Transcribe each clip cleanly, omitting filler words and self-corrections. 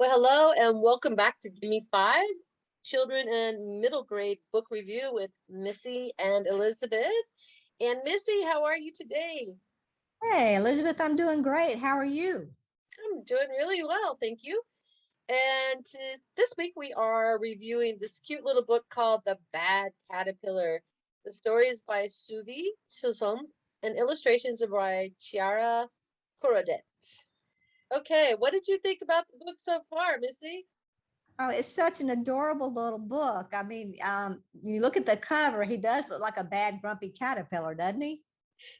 Well, hello and welcome back to Gimme Five, Children and Middle Grade Book Review with Missy and Elizabeth. And Missy, how are you today? Hey, Elizabeth, I'm doing great. How are you? I'm doing really well, thank you. And this week we are reviewing this cute little book called The Bad Caterpillar. The story is by Suvi Chisholm and illustrations are by Chiara Kurodet. Okay, what did you think about the book so far, Missy? Oh, it's such an adorable little book. I mean, you look at the cover, he does look like a bad, grumpy caterpillar, doesn't he?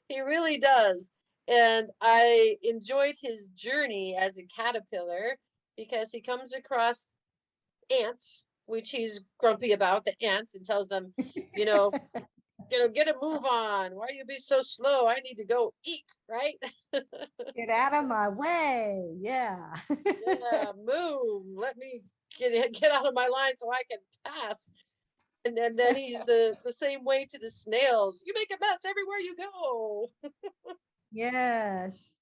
He really does. And I enjoyed his journey as a caterpillar because he comes across ants, which he's grumpy about the ants and tells them, you know, get a move on. Why you be so slow? I need to go eat, right? Get out of my way. Yeah. Yeah, move. Let me get out of my line so I can pass. And then he's the same way to the snails. You make a mess everywhere you go. Yes.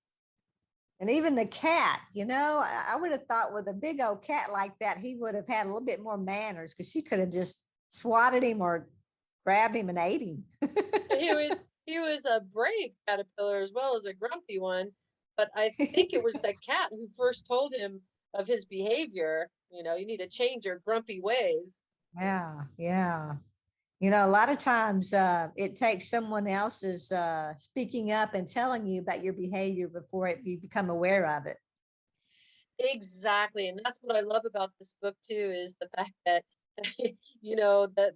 And even the cat, I would have thought with a big old cat like that, he would have had a little bit more manners because she could have just swatted him or grabbed him and ate him. He was a brave caterpillar as well as a grumpy one, but I think it was the cat who first told him of his behavior. You need to change your grumpy ways. Yeah. Yeah. A lot of times it takes someone else's speaking up and telling you about your behavior before you become aware of it. Exactly, and that's what I love about this book too, is the fact that that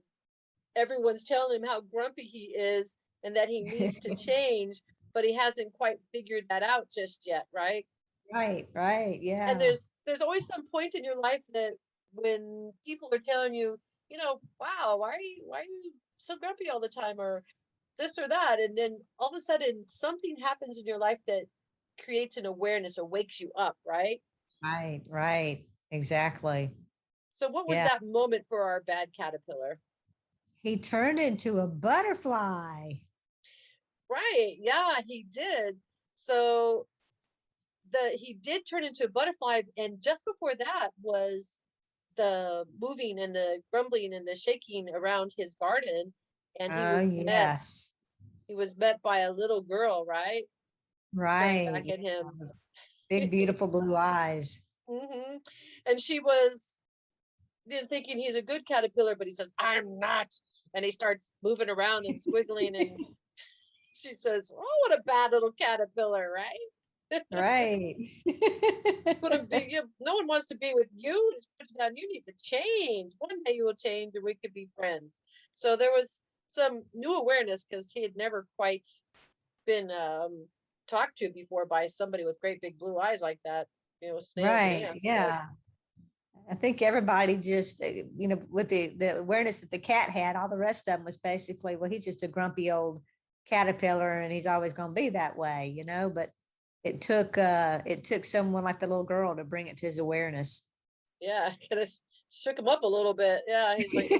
everyone's telling him how grumpy he is and that he needs to change, but he hasn't quite figured that out just yet, right? Right, right. And Yeah. there's always some point in your life that when people are telling you, wow, why are you so grumpy all the time, or this or that, and then all of a sudden something happens in your life that creates an awareness or wakes you up, right? Right, right. Exactly. So what was Yeah. that moment for our bad caterpillar? He turned into a butterfly. Right, yeah, he did. So the he did turn into a butterfly, and just before that was the moving and the grumbling and the shaking around his garden, and he Oh, was met yes. he was met by a little girl, right? Staring Right. back at Yeah. him. Big, beautiful blue eyes. Hmm. And she was thinking he's a good caterpillar, but he says, "I'm not." And he starts moving around and squiggling, and she says, "Oh, what a bad little caterpillar, right?" Right. Couldn't be you. No one wants to be with you. Just put you down. You need to change. One day you will change, and we could be friends. So there was some new awareness because he had never quite been talked to before by somebody with great big blue eyes like that. Snails and Right. ants. But Yeah. I think everybody just, with the awareness that the cat had, all the rest of them was basically, well, he's just a grumpy old caterpillar and he's always going to be that way. But it took someone like the little girl to bring it to his awareness. yeah, kind of shook him up a little bit. Yeah, he's like,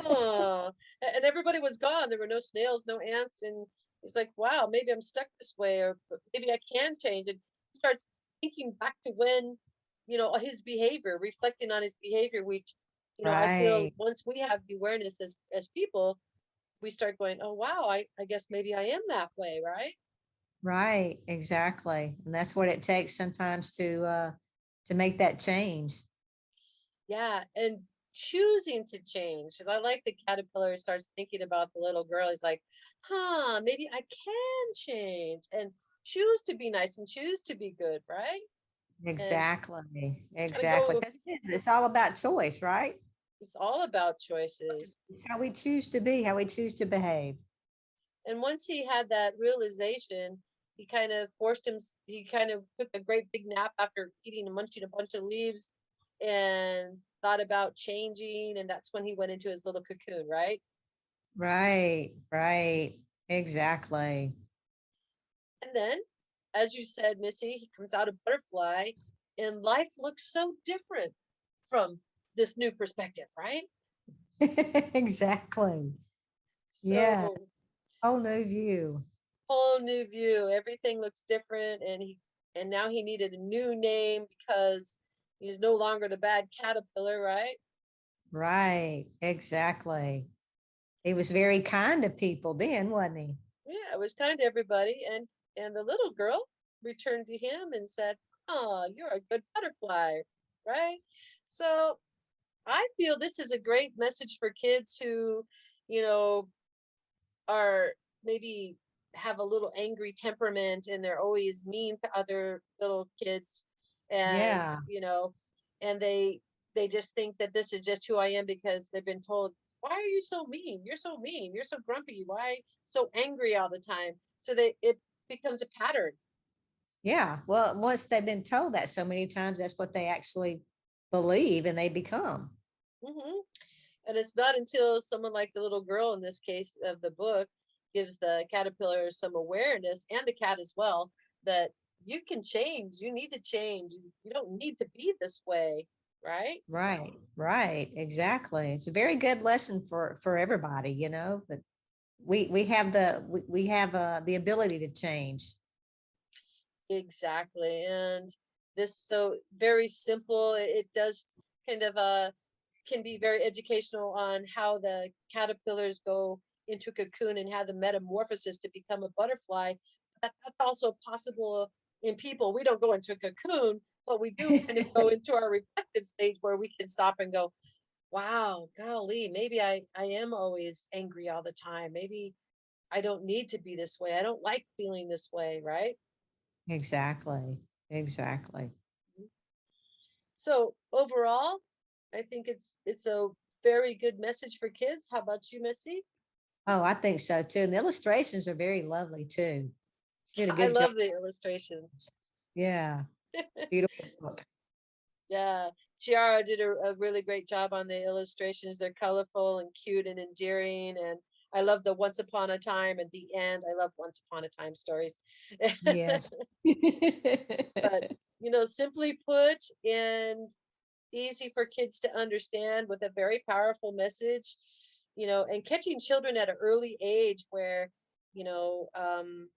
oh, and everybody was gone. There were no snails, no ants, and he's like, wow, maybe I'm stuck this way, or maybe I can change. And he starts thinking back to when, his behavior, reflecting on his behavior, which, I feel Right. once we have the awareness as people, we start going, oh wow, I guess maybe I am that way, right? Right. Exactly. And that's what it takes sometimes to make that change. Yeah, and choosing to change. 'Cause I like the caterpillar starts thinking about the little girl. He's like, huh, maybe I can change and choose to be nice and choose to be good, right? And Exactly. kind of Exactly. go, Because it's all about choice, right? it's all about choices. It's how we choose to be, how we choose to behave. And once he had that realization, he kind of took a great big nap after eating and munching a bunch of leaves and thought about changing. And that's when he went into his little cocoon, right? Right, right. Exactly. And then, as you said, Missy, he comes out a butterfly, and life looks so different from this new perspective, right? Exactly. Yeah. So, Whole new view. whole new view. Everything looks different, and now he needed a new name because He's no longer the bad caterpillar, right? Right. Exactly. He was very kind to people then, wasn't he? Yeah, it was kind to everybody, and the little girl returned to him and said, "Oh, you're a good butterfly," right? So I feel this is a great message for kids who, you know, are maybe have a little angry temperament and they're always mean to other little kids, and Yeah. and they just think that this is just who I am because they've been told, why are you so mean, you're so mean, you're so grumpy, why so angry all the time, so that it becomes a pattern. Yeah. Well, once they've been told that so many times, that's what they actually believe and they become. Hmm. And it's not until someone like the little girl in this case of the book gives the caterpillar some awareness, and the cat as well, that you can change. You need to change. You don't need to be this way, right? Right. Right. Exactly. It's a very good lesson for everybody, but we have we have the ability to change. Exactly. And this so very simple. It does kind of can be very educational on how the caterpillars go into cocoon and have the metamorphosis to become a butterfly. That's also possible in people. We don't go into a cocoon, but we do kind of go into our reflective stage where we can stop and go, wow, golly, maybe I am always angry all the time. Maybe I don't need to be this way. I don't like feeling this way, right? Exactly. Exactly. So overall, I think it's a very good message for kids. How about you, Missy? Oh, I think so too. And the illustrations are very lovely too. She did a I good job. love the illustrations. Yeah. Beautiful book. Yeah, Chiara did a really great job on the illustrations. They're colorful and cute and endearing. And I love the Once Upon a Time at the end. I love Once Upon a Time stories. Yes. But, simply put and easy for kids to understand with a very powerful message, and catching children at an early age you know, um,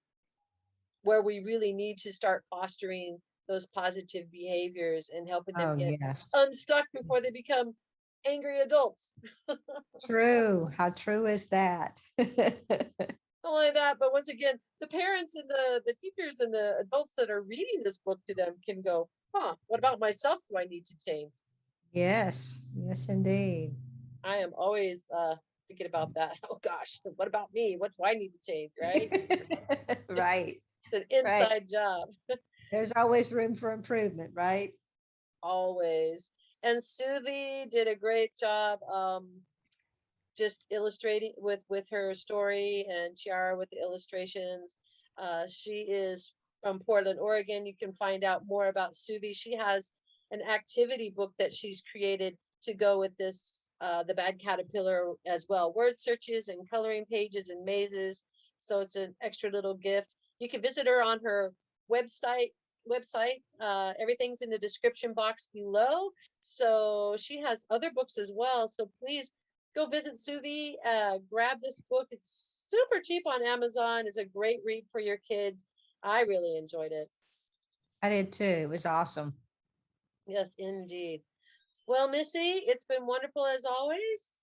where we really need to start fostering those positive behaviors and helping them Oh, get yes. unstuck before they become angry adults. True. How true is that? Not only that, but once again, the parents and the teachers and the adults that are reading this book to them can go, huh, what about myself do I need to change? Yes. Yes, indeed. I am always thinking about that. Oh gosh, what about me? What do I need to change, right? Right. It's an Right. inside job. There's always room for improvement, right? Always. And Suvi did a great job just illustrating with her story, and Chiara with the illustrations. She is from Portland, Oregon. You can find out more about Suvi. She has an activity book that she's created to go with this, the Bad Caterpillar as well. Word searches and coloring pages and mazes. So it's an extra little gift. You can visit her on her website. Everything's in the description box below. So she has other books as well. So please go visit Suvi. Grab this book. It's super cheap on Amazon. It's a great read for your kids. I really enjoyed it. I did too. It was awesome. Yes, indeed. Well, Missy, it's been wonderful as always.